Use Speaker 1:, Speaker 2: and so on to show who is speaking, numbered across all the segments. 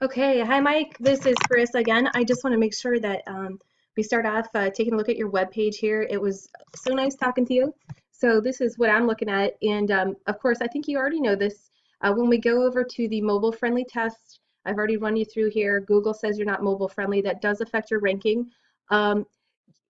Speaker 1: Okay, hi Mike. This is Chris again. I just want to make sure that we start off taking a look at your web page here. It was so nice talking to you. So this is what I'm looking at, and of course, I think you already know this. When we go over to the mobile friendly test, I've already run you through here. Google says you're not mobile friendly. That does affect your ranking. Um,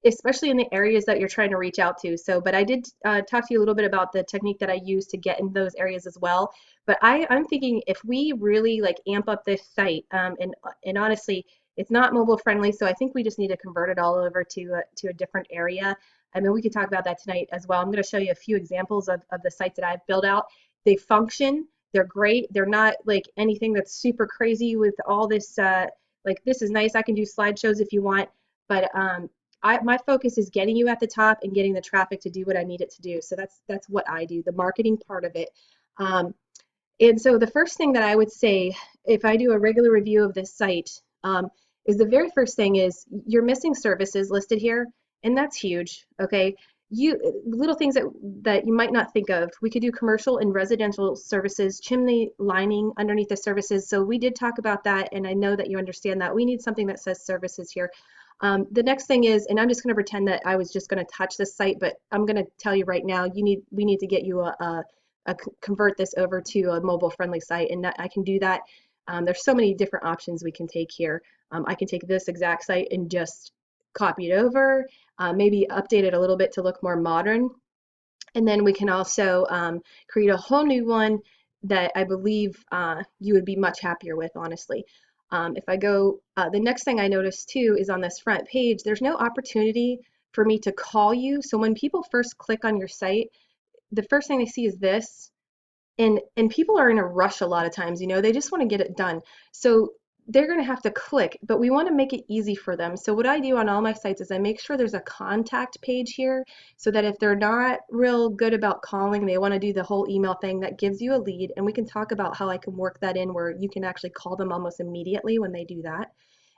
Speaker 1: especially in the areas that you're trying to reach out to. So, but I did talk to you a little bit about the technique that I use to get in those areas as well. But I'm thinking if we really like amp up this site, and honestly, it's not mobile friendly, so I think we just need to convert it all over to a different area. I mean, we could talk about that tonight as well. I'm going to show you a few examples of the sites that I've built out. They function. They're great. They're not like anything that's super crazy with all this. Like this is nice. I can do slideshows if you want, but my focus is getting you at the top and getting the traffic to do what I need it to do. So that's what I do, the marketing part of it. Um, and so the first thing that I would say, if I do a regular review of this site, is the very first thing is you're missing services listed here, and that's huge. Okay, you little things that you might not think of. We could do commercial and residential services, chimney lining underneath the services. So we did talk about that, and I know that you understand that. We need something that says services here. The next thing is, and I'm just going to pretend that I was just going to touch this site, but I'm going to tell you right now, we need to get you convert this over to a mobile friendly site, and that, I can do that. There's so many different options we can take here. I can take this exact site and just copy it over, maybe update it a little bit to look more modern, and then we can also create a whole new one that I believe you would be much happier with, honestly. If I go, the next thing I noticed too is on this front page, there's no opportunity for me to call you. So when people first click on your site, the first thing they see is this, and people are in a rush a lot of times, they just want to get it done. So they're going to have to click, but we want to make it easy for them. So what I do on all my sites is I make sure there's a contact page here so that if they're not real good about calling, they want to do the whole email thing, that gives you a lead, and we can talk about how I can work that in where you can actually call them almost immediately when they do that.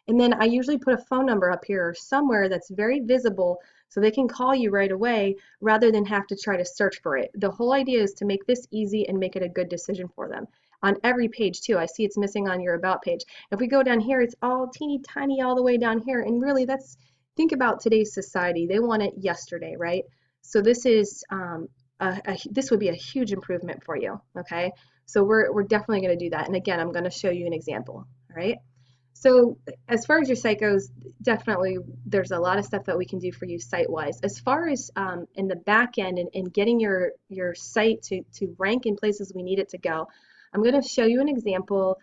Speaker 1: And then I usually put a phone number up here or somewhere that's very visible so they can call you right away rather than have to try to search for it. The whole idea is to make this easy and make it a good decision for them. On every page too, I see it's missing on your about page. If we go down here, it's all teeny tiny all the way down here. And really think about today's society. They want it yesterday, right? So this is, this would be a huge improvement for you, okay? So we're definitely gonna do that. And again, I'm gonna show you an example, all right? So as far as your site goes, definitely there's a lot of stuff that we can do for you site-wise. As far as in the back end and getting your site to rank in places we need it to go, I'm going to show you an example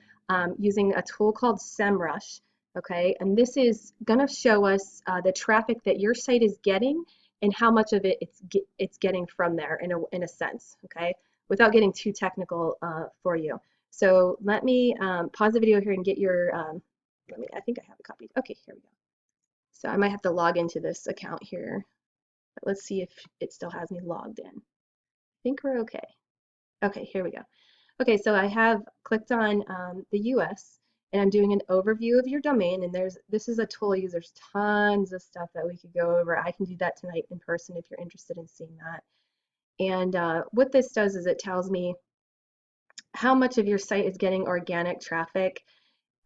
Speaker 1: using a tool called SEMrush. Okay, and this is going to show us the traffic that your site is getting and how much of it it's getting from there in a sense. Okay, without getting too technical for you. So let me pause the video here and get your I think I have it copied. Okay, here we go. So I might have to log into this account here, but let's see if it still has me logged in. I think we're okay. Okay, here we go. Okay, so I have clicked on the US, and I'm doing an overview of your domain, and this is a tool I use. There's tons of stuff that we could go over. I can do that tonight in person if you're interested in seeing that. And what this does is it tells me how much of your site is getting organic traffic,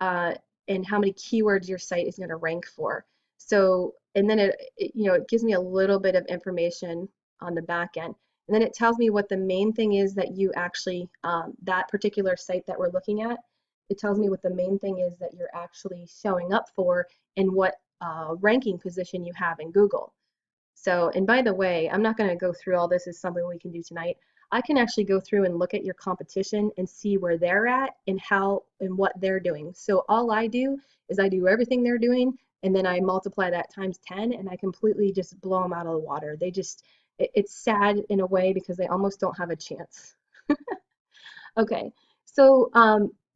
Speaker 1: uh, and how many keywords your site is going to rank for. So, and then it gives me a little bit of information on the back end. And then it tells me what the main thing is that you actually, that particular site that we're looking at, it tells me what the main thing is that you're actually showing up for and what ranking position you have in Google. So, and by the way, I'm not going to go through all this. Is something we can do tonight. I can actually go through and look at your competition and see where they're at and how and what they're doing. So all I do is I do everything they're doing, and then I multiply that times 10, and I completely just blow them out of the water. It's sad in a way because they almost don't have a chance. Okay, so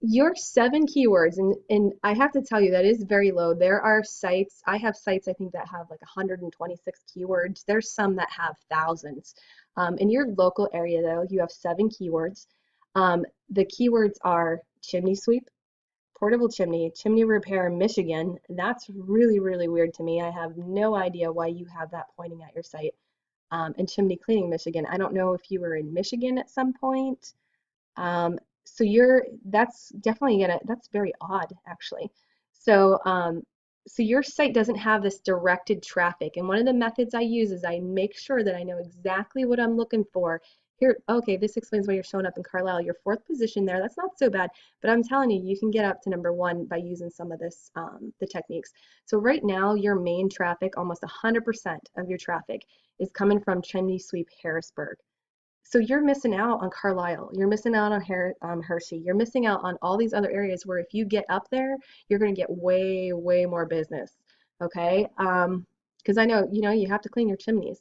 Speaker 1: your 7 keywords, and I have to tell you that is very low. There are sites, I have sites I think that have like 126 keywords. There's some that have thousands. In your local area though, you have 7 keywords. The keywords are chimney sweep, portable chimney, chimney repair, Michigan. That's really, really weird to me. I have no idea why you have that pointing at your site. And chimney cleaning, Michigan. I don't know if you were in Michigan at some point. So that's definitely that's very odd actually. So, so your site doesn't have this directed traffic. And one of the methods I use is I make sure that I know exactly what I'm looking for. Here, okay, this explains why you're showing up in Carlisle. Your fourth position there, that's not so bad, but I'm telling you, you can get up to #1 by using some of this, the techniques. So right now, your main traffic, almost 100% of your traffic is coming from Chimney Sweep, Harrisburg. So you're missing out on Carlisle. You're missing out on Hershey. You're missing out on all these other areas where if you get up there, you're going to get way, way more business. Okay? Because I know, you have to clean your chimneys.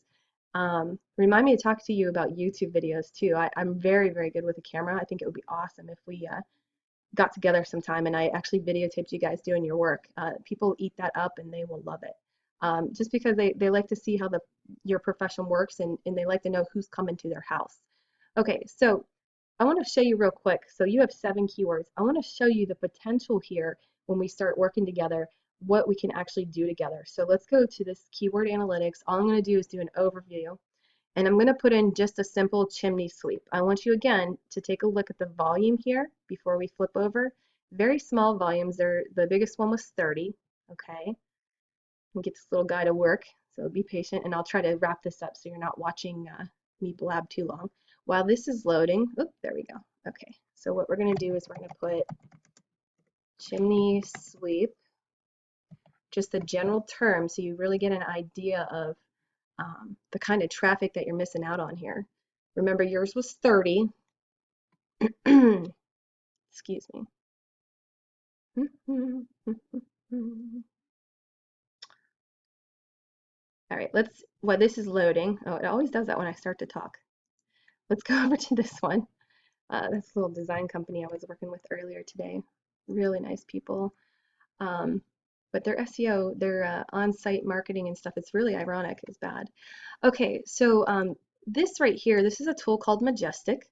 Speaker 1: Remind me to talk to you about YouTube videos too. I'm very, very good with a camera. I think it would be awesome if we got together sometime and I actually videotaped you guys doing your work. People eat that up and they will love it. Just because they like to see how your profession works and they like to know who's coming to their house. Okay, so I want to show you real quick. So you have 7 keywords. I want to show you the potential here when we start working together, what we can actually do together. So let's go to this keyword analytics. All I'm going to do is do an overview. And I'm going to put in just a simple chimney sweep. I want you again to take a look at the volume here before we flip over. Very small volumes. The biggest one was 30. Okay. And get this little guy to work. So be patient and I'll try to wrap this up so you're not watching me blab too long. While this is loading, oh, there we go. Okay. So what we're going to do is we're going to put chimney sweep, just the general term so you really get an idea of the kind of traffic that you're missing out on here. Remember, yours was 30. Excuse me. All right, while this is loading, oh, it always does that when I start to talk. Let's go over to this one. This little design company I was working with earlier today. Really nice people. But their SEO, their on-site marketing and stuff, it's really ironic, it's bad. Okay, so this right here, this is a tool called Majestic.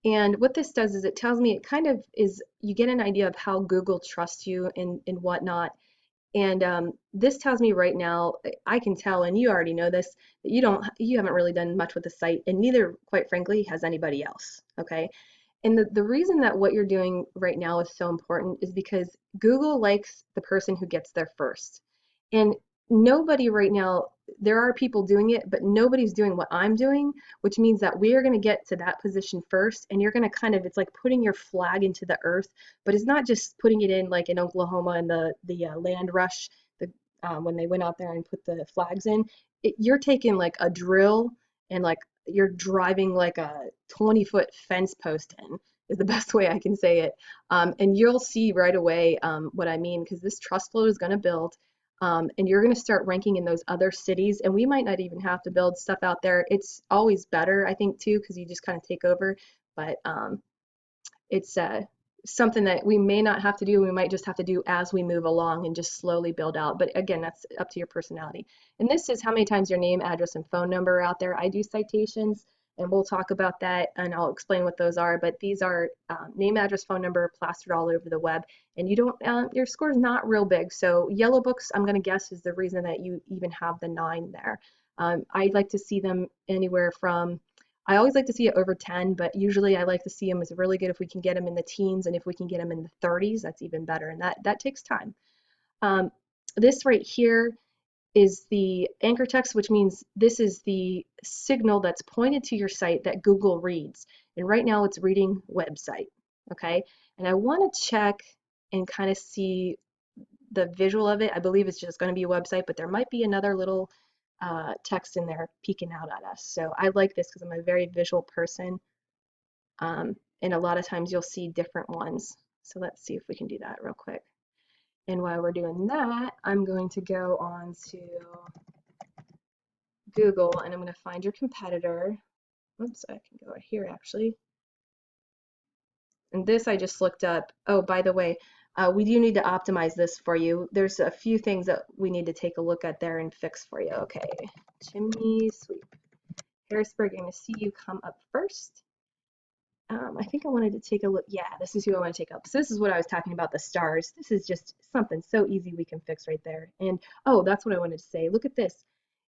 Speaker 1: And what this does is it tells me, it kind of is, you get an idea of how Google trusts you and whatnot. And this tells me right now, I can tell, and you already know this, that you haven't really done much with the site, and neither, quite frankly, has anybody else. Okay. And the reason that what you're doing right now is so important is because Google likes the person who gets there first. And nobody right now, there are people doing it, but nobody's doing what I'm doing, which means that we are going to get to that position first. And you're going to kind of, it's like putting your flag into the earth, but it's not just putting it in like in Oklahoma in the land rush, when they went out there and put the flags in. You're taking like a drill and like you're driving like a 20-foot fence post in is the best way I can say it. And you'll see right away what I mean, because this trust flow is going to build. And you're going to start ranking in those other cities, and we might not even have to build stuff out there. It's always better, I think, too, because you just kind of take over. But it's something that we may not have to do. We might just have to do as we move along and just slowly build out. But again, that's up to your personality. And this is how many times your name, address, and phone number are out there. I do citations, and we'll talk about that, and I'll explain what those are. But these are name, address, phone number plastered all over the web. And you don't, your score is not real big. So yellow books, I'm going to guess, is the reason that you even have the 9 there. I like to see them anywhere from, I always like to see it over 10, but usually I like to see them as really good if we can get them in the teens, and if we can get them in the 30s, that's even better, and that takes time. This right here is the anchor text, which means this is the signal that's pointed to your site that Google reads. And right now it's reading website, okay? And I want to check and kind of see the visual of it. I believe it's just going to be a website, but there might be another little text in there peeking out at us. So I like this because I'm a very visual person. And a lot of times you'll see different ones. So let's see if we can do that real quick. And while we're doing that, I'm going to go on to Google and I'm going to find your competitor. Oops, I can go right here actually. And this I just looked up. Oh, by the way, we do need to optimize this for you. There's a few things that we need to take a look at there and fix for you. Okay, chimney sweep. Harrisburg, I'm going to see you come up first. I think I wanted to take a look. Yeah, this is who I want to take up. So this is what I was talking about, the stars. This is just something so easy we can fix right there. And oh, that's what I wanted to say. Look at this.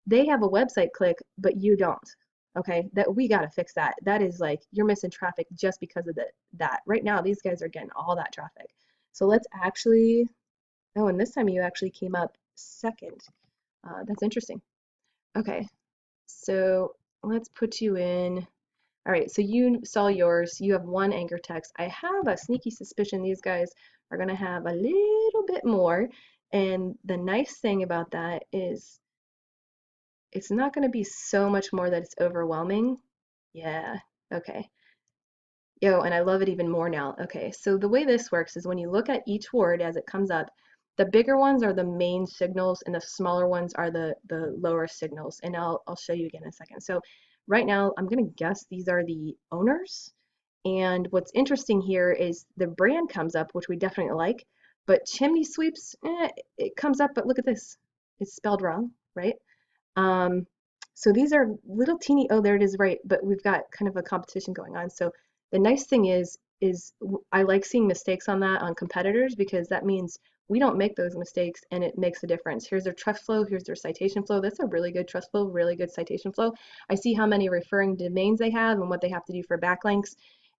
Speaker 1: They have a website click, but you don't. Okay, that we got to fix that. That is like you're missing traffic just because of that. Right now, these guys are getting all that traffic. So let's actually, oh, and this time you actually came up second. That's interesting. Okay, so let's put you in. All right, so you saw yours. You have one anchor text. I have a sneaky suspicion these guys are going to have a little bit more. And the nice thing about that is it's not going to be so much more that it's overwhelming. Yeah, okay. Yo, and I love it even more now. Okay, so the way this works is when you look at each word as it comes up, the bigger ones are the main signals and the smaller ones are the lower signals. And I'll show you again in a second. So right now, I'm gonna guess these are the owners. And what's interesting here is the brand comes up, which we definitely like, but chimney sweeps, it comes up, but look at this. It's spelled wrong, right? Um, so these are little teeny, oh, there it is, right, but we've got kind of a competition going on. So the nice thing is I like seeing mistakes on that on competitors because that means we don't make those mistakes and it makes a difference. Here's their trust flow, here's their citation flow. That's a really good trust flow, really good citation flow. I see how many referring domains they have and what they have to do for backlinks.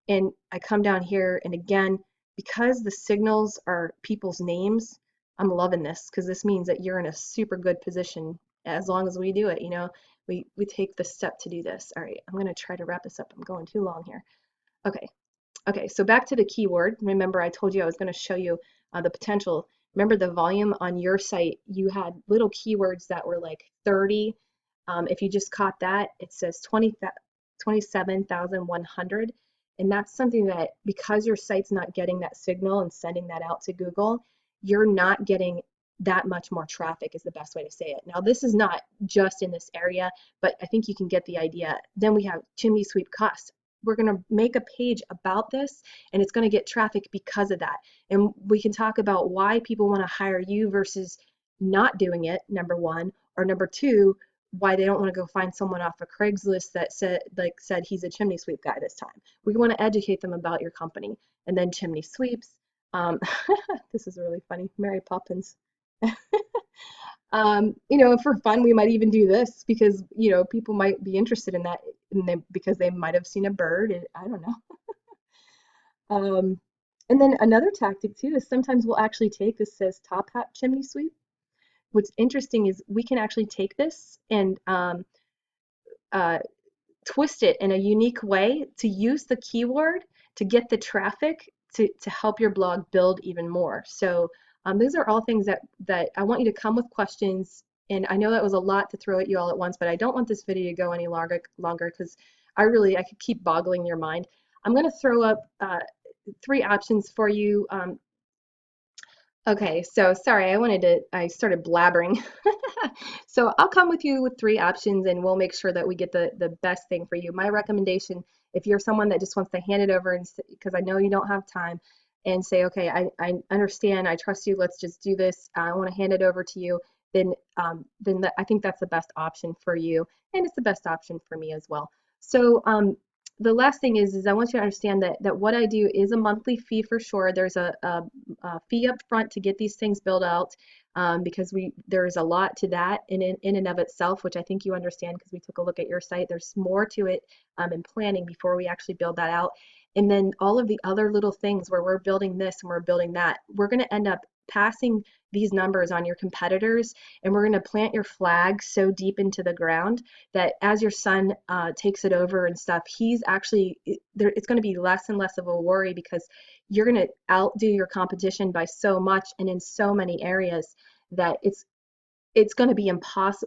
Speaker 1: And I come down here and again, because the signals are people's names, I'm loving this because this means that you're in a super good position as long as we do it, you know, we take the step to do this. All right, I'm going to try to wrap this up. I'm going too long here. Okay. Okay, so back to the keyword. Remember, I told you I was going to show you the potential. Remember the volume on your site, you had little keywords that were like 30. If you just caught that, it says 27,100. And that's something that because your site's not getting that signal and sending that out to Google, you're not getting that much more traffic is the best way to say it. Now, this is not just in this area, but I think you can get the idea. Then we have chimney sweep costs. We're going to make a page about this and it's going to get traffic because of that. And we can talk about why people want to hire you versus not doing it, number one, or number two, why they don't want to go find someone off of Craigslist that said he's a chimney sweep guy this time. We want to educate them about your company. And then chimney sweeps. Um, this is really funny. Mary Poppins. You know, for fun, we might even do this because, you know, people might be interested in that because they might have seen a bird. I don't know. And then another tactic too is sometimes we'll actually take this says top hat chimney sweep. What's interesting is we can actually take this and uh, twist it in a unique way to use the keyword to get the traffic to help your blog build even more. So these are all things that I want you to come with questions. And I know that was a lot to throw at you all at once, but I don't want this video to go any longer because I could keep boggling your mind. I'm going to throw up 3 options for you. Okay, so sorry, I started blabbering. So I'll come with you with 3 options and we'll make sure that we get the best thing for you. My recommendation, if you're someone that just wants to hand it over and because I know you don't have time and say, okay, I understand, I trust you, let's just do this. I want to hand it over to you, then I think that's the best option for you and it's the best option for me as well. So the last thing is I want you to understand that what I do is a monthly fee for sure. There's a fee up front to get these things built out because there's a lot to that in and of itself, which I think you understand because we took a look at your site. There's more to it in planning before we actually build that out. And then all of the other little things where we're building this and we're building that, we're going to end up passing these numbers on your competitors and we're going to plant your flag so deep into the ground that as your son takes it over and stuff, he's actually it's going to be less and less of a worry because you're going to outdo your competition by so much and in so many areas that it's going to be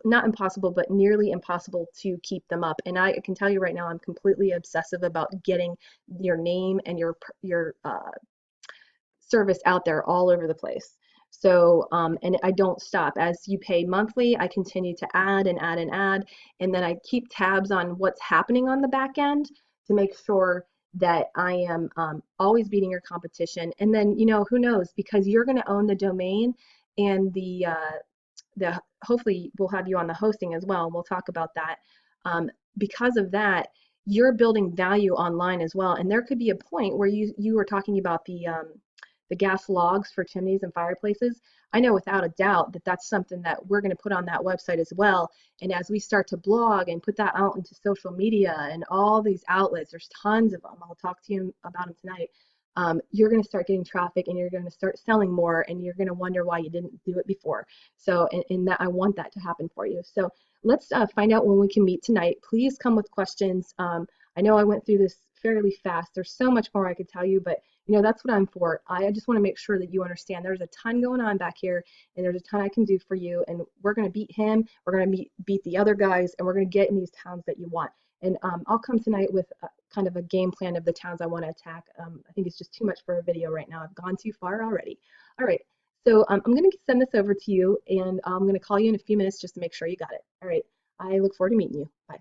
Speaker 1: not impossible, but nearly impossible to keep them up. And I can tell you right now, I'm completely obsessive about getting your name and your service out there all over the place. So, and I don't stop. As you pay monthly, I continue to add and add and add. And then I keep tabs on what's happening on the back end to make sure that I am always beating your competition. And then, you know, who knows, because you're going to own the domain and the hopefully we'll have you on the hosting as well. And we'll talk about that. Because of that, you're building value online as well. And there could be a point where you were talking about the gas logs for chimneys and fireplaces, I know without a doubt that that's something that we're going to put on that website as well. And as we start to blog and put that out into social media and all these outlets, there's tons of them. I'll talk to you about them tonight. You're going to start getting traffic and you're going to start selling more and you're going to wonder why you didn't do it before. So, and that I want that to happen for you. So let's find out when we can meet tonight. Please come with questions. I know I went through this fairly fast. There's so much more I could tell you, but you know, that's what I'm for. I just want to make sure that you understand there's a ton going on back here and there's a ton I can do for you. And we're going to beat him. We're going to beat the other guys and we're going to get in these towns that you want. And I'll come tonight with kind of a game plan of the towns I want to attack. I think it's just too much for a video right now. I've gone too far already. All right. So I'm going to send this over to you and I'm going to call you in a few minutes just to make sure you got it. All right. I look forward to meeting you. Bye.